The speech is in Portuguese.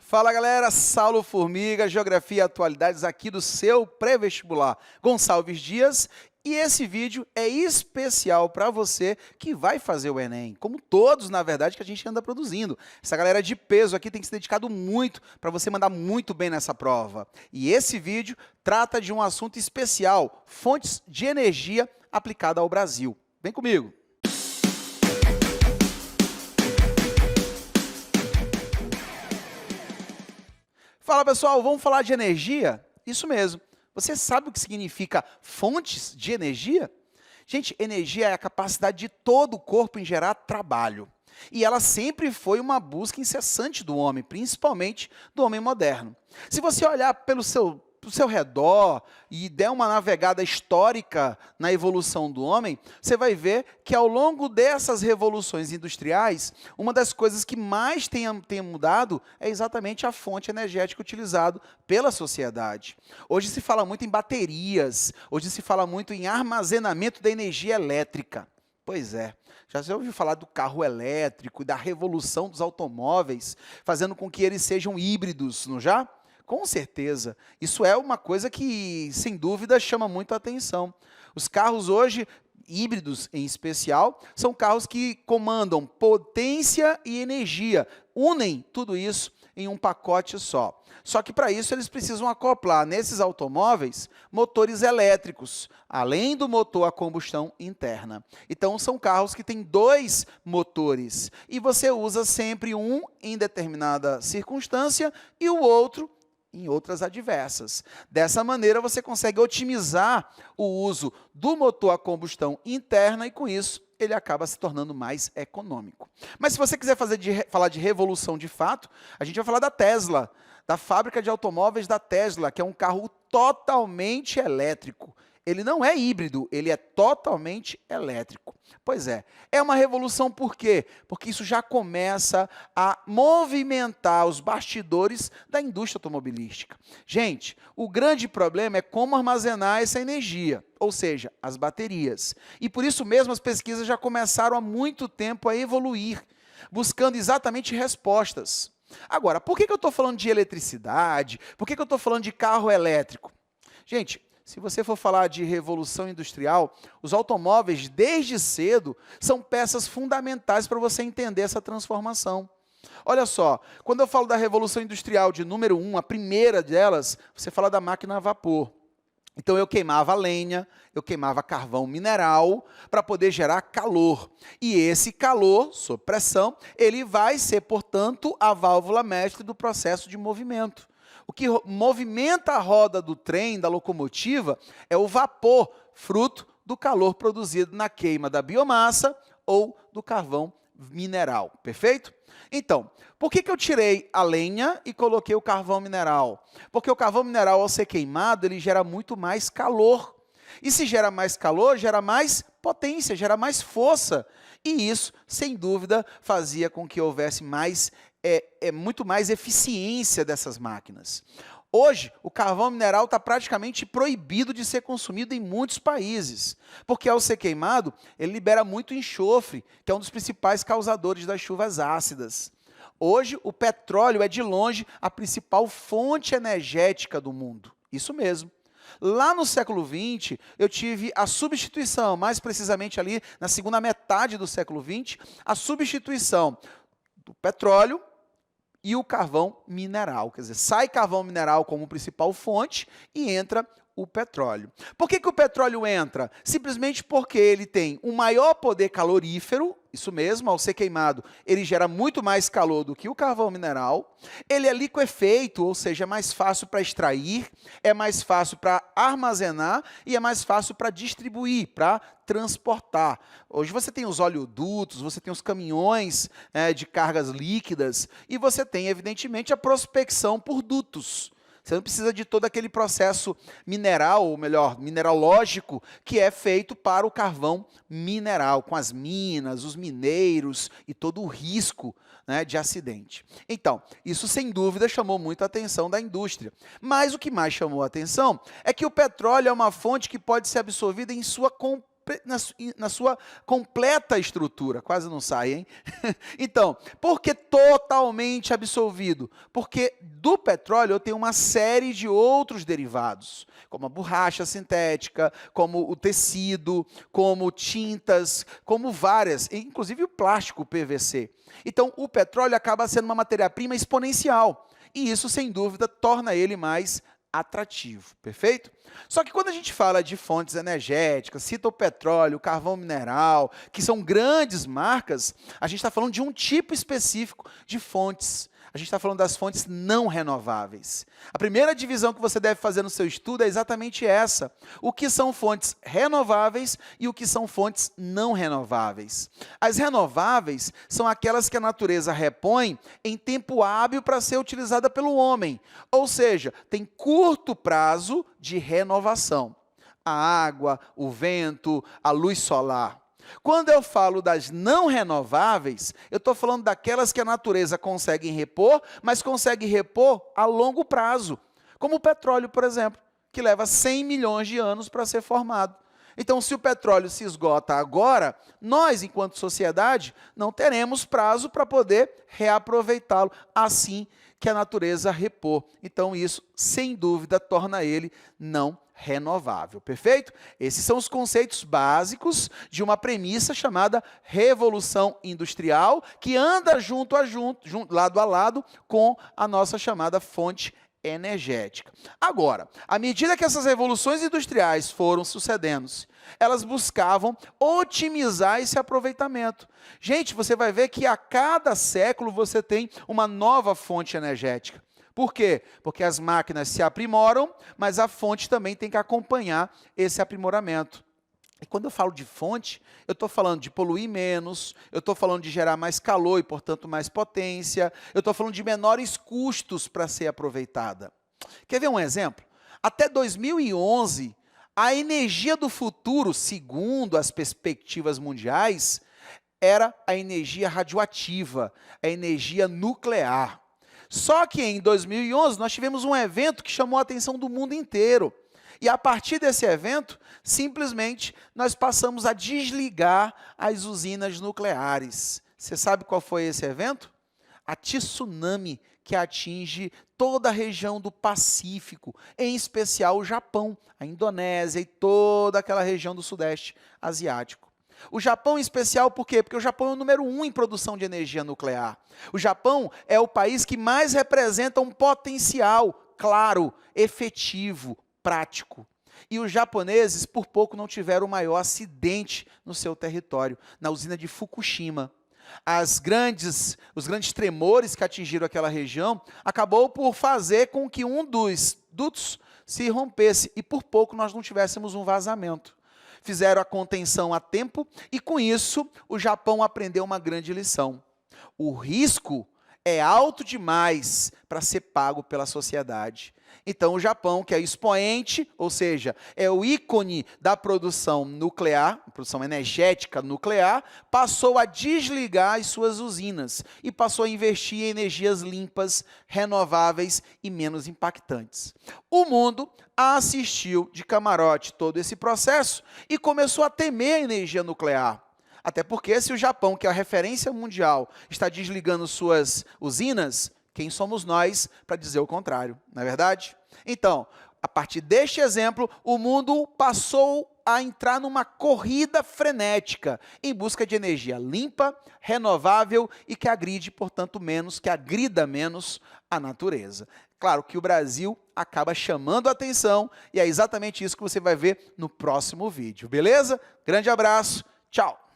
Fala galera, Saulo Formiga, Geografia e Atualidades aqui do seu pré-vestibular Gonçalves Dias. E esse vídeo é especial para você que vai fazer o Enem, como todos, na verdade, que a gente anda produzindo. Essa galera de peso aqui tem se dedicado muito para você mandar muito bem nessa prova. E esse vídeo trata de um assunto especial, fontes de energia aplicada ao Brasil. Vem comigo! Fala pessoal, vamos falar de energia? Isso mesmo. Você sabe o que significa fontes de energia? Gente, energia é a capacidade de todo o corpo em gerar trabalho. E ela sempre foi uma busca incessante do homem, principalmente do homem moderno. Se você olhar pelo seu redor e der uma navegada histórica na evolução do homem, você vai ver que ao longo dessas revoluções industriais, uma das coisas que mais tem mudado é exatamente a fonte energética utilizada pela sociedade. Hoje se fala muito em baterias, hoje se fala muito em armazenamento da energia elétrica. Pois é, já você ouviu falar do carro elétrico e da revolução dos automóveis, fazendo com que eles sejam híbridos, não já? Com certeza, isso é uma coisa que, sem dúvida, chama muito a atenção. Os carros hoje, híbridos em especial, são carros que comandam potência e energia, unem tudo isso em um pacote só. Só que para isso eles precisam acoplar nesses automóveis motores elétricos, além do motor a combustão interna. Então são carros que têm dois motores e você usa sempre um em determinada circunstância e o outro em outras adversas. Dessa maneira, você consegue otimizar o uso do motor a combustão interna e, com isso, ele acaba se tornando mais econômico. Mas se você quiser falar de revolução de fato, a gente vai falar da Tesla, da fábrica de automóveis da Tesla, que é um carro totalmente elétrico. Ele não é híbrido, ele é totalmente elétrico. Pois é uma revolução por quê? Porque isso já começa a movimentar os bastidores da indústria automobilística. Gente, o grande problema é como armazenar essa energia, ou seja, as baterias. E por isso mesmo as pesquisas já começaram há muito tempo a evoluir, buscando exatamente respostas. Agora, por que eu estou falando de eletricidade? Por que eu estou falando de carro elétrico? Gente, se você for falar de revolução industrial, os automóveis, desde cedo, são peças fundamentais para você entender essa transformação. Olha só, quando eu falo da revolução industrial de número 1, a primeira delas, você fala da máquina a vapor. Então eu queimava lenha, eu queimava carvão mineral para poder gerar calor. E esse calor, sob pressão, ele vai ser, portanto, a válvula mestre do processo de movimento. O que movimenta a roda do trem, da locomotiva, é o vapor, fruto do calor produzido na queima da biomassa ou do carvão mineral. Perfeito? Então, por que eu tirei a lenha e coloquei o carvão mineral? Porque o carvão mineral, ao ser queimado, ele gera muito mais calor. E se gera mais calor, gera mais potência, gera mais força. E isso, sem dúvida, fazia com que houvesse muito mais eficiência dessas máquinas. Hoje, o carvão mineral está praticamente proibido de ser consumido em muitos países, porque ao ser queimado, ele libera muito enxofre, que é um dos principais causadores das chuvas ácidas. Hoje, o petróleo é de longe a principal fonte energética do mundo. Isso mesmo. Lá no século XX, eu tive a substituição, mais precisamente ali na segunda metade do século XX, a substituição do petróleo e o carvão mineral. Quer dizer, sai carvão mineral como principal fonte e entra o petróleo. Por que o petróleo entra? Simplesmente porque ele tem um maior poder calorífero, isso mesmo, ao ser queimado, ele gera muito mais calor do que o carvão mineral. Ele é liquefeito, ou seja, é mais fácil para extrair, é mais fácil para armazenar e é mais fácil para distribuir, para transportar. Hoje você tem os oleodutos, você tem os caminhões de cargas líquidas e você tem, evidentemente, a prospecção por dutos. Você não precisa de todo aquele processo mineral, ou melhor, mineralógico, que é feito para o carvão mineral, com as minas, os mineiros e todo o risco de acidente. Então, isso sem dúvida chamou muito a atenção da indústria. Mas o que mais chamou a atenção é que o petróleo é uma fonte que pode ser absorvida em sua na sua completa estrutura. Quase não sai, hein? Então, por que totalmente absolvido? Porque do petróleo eu tenho uma série de outros derivados, como a borracha sintética, como o tecido, como tintas, como várias, inclusive o plástico PVC. Então, o petróleo acaba sendo uma matéria-prima exponencial, e isso, sem dúvida, torna ele mais atrativo, perfeito? Só que quando a gente fala de fontes energéticas, cita o petróleo, o carvão mineral, que são grandes marcas, a gente está falando de um tipo específico de fontes. A gente está falando das fontes não renováveis. A primeira divisão que você deve fazer no seu estudo é exatamente essa. O que são fontes renováveis e o que são fontes não renováveis. As renováveis são aquelas que a natureza repõe em tempo hábil para ser utilizada pelo homem. Ou seja, tem curto prazo de renovação. A água, o vento, a luz solar. Quando eu falo das não renováveis, eu estou falando daquelas que a natureza consegue repor, mas consegue repor a longo prazo. Como o petróleo, por exemplo, que leva 100 milhões de anos para ser formado. Então, se o petróleo se esgota agora, nós, enquanto sociedade, não teremos prazo para poder reaproveitá-lo, assim que a natureza repor. Então, isso, sem dúvida, torna ele não renovável, perfeito? Esses são os conceitos básicos de uma premissa chamada Revolução Industrial, que anda lado a lado com a nossa chamada fonte energética. Agora, à medida que essas revoluções industriais foram sucedendo-se, elas buscavam otimizar esse aproveitamento. Gente, você vai ver que a cada século você tem uma nova fonte energética. Por quê? Porque as máquinas se aprimoram, mas a fonte também tem que acompanhar esse aprimoramento. E quando eu falo de fonte, eu estou falando de poluir menos, eu estou falando de gerar mais calor e, portanto, mais potência, eu estou falando de menores custos para ser aproveitada. Quer ver um exemplo? Até 2011, a energia do futuro, segundo as perspectivas mundiais, era a energia radioativa, a energia nuclear. Só que em 2011 nós tivemos um evento que chamou a atenção do mundo inteiro. E a partir desse evento, simplesmente, nós passamos a desligar as usinas nucleares. Você sabe qual foi esse evento? A tsunami que atinge toda a região do Pacífico, em especial o Japão, a Indonésia e toda aquela região do Sudeste Asiático. O Japão em especial por quê? Porque o Japão é o número 1 em produção de energia nuclear. O Japão é o país que mais representa um potencial claro, efetivo, prático. E os japoneses, por pouco, não tiveram o maior acidente no seu território, na usina de Fukushima. Os grandes tremores que atingiram aquela região acabou por fazer com que um dos dutos se rompesse e por pouco nós não tivéssemos um vazamento. Fizeram a contenção a tempo e com isso o Japão aprendeu uma grande lição. O risco é alto demais para ser pago pela sociedade. Então o Japão, que é expoente, ou seja, é o ícone da produção nuclear, produção energética nuclear, passou a desligar as suas usinas e passou a investir em energias limpas, renováveis e menos impactantes. O mundo assistiu de camarote todo esse processo e começou a temer a energia nuclear. Até porque se o Japão, que é a referência mundial, está desligando suas usinas, quem somos nós para dizer o contrário, não é verdade? Então, a partir deste exemplo, o mundo passou a entrar numa corrida frenética em busca de energia limpa, renovável e que agrida menos a natureza. Claro que o Brasil acaba chamando a atenção e é exatamente isso que você vai ver no próximo vídeo, beleza? Grande abraço, tchau!